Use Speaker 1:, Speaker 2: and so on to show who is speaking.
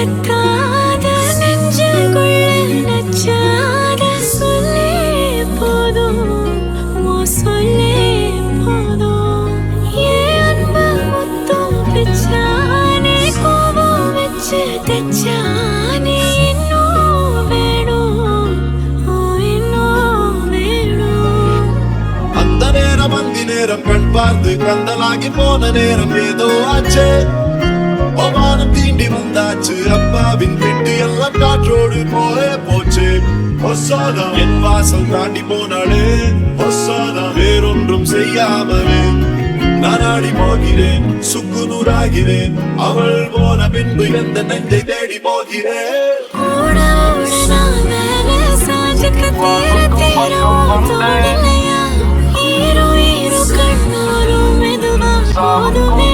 Speaker 1: நடக்காத நெஞ்சுக்குள்ள நச்சாத சொல்லே போதும் சொல்லே போதும் ஏன் அன்பு முத்தம் பிச்சானே கோபம் வச்சு தச்சானே இன்னும் வேணும் இன்னும் வேணும்
Speaker 2: அந்த நேரம் அந்தி நேரம் கண் பார்த்து கந்தலாகி போன நேரம் ஏதோ ஆச்சு வானம் தீண்டி வந்தாச்சு அப்பாவின் வீட்டு எல்லாம் காற்றோடு போலே போச்சு ஒசாதா என் வாசல் தாண்டி போனாளே ஒசாதா வேறொன்றும் செய்யாமலே நானாடி போகிறேன் சுக்கு நூறாகிறேன் அவள் போன பின்பு எந்த நெஞ்சை தேடி போகிறேன்
Speaker 1: கண்ணோரும் மெதுவா போதுமே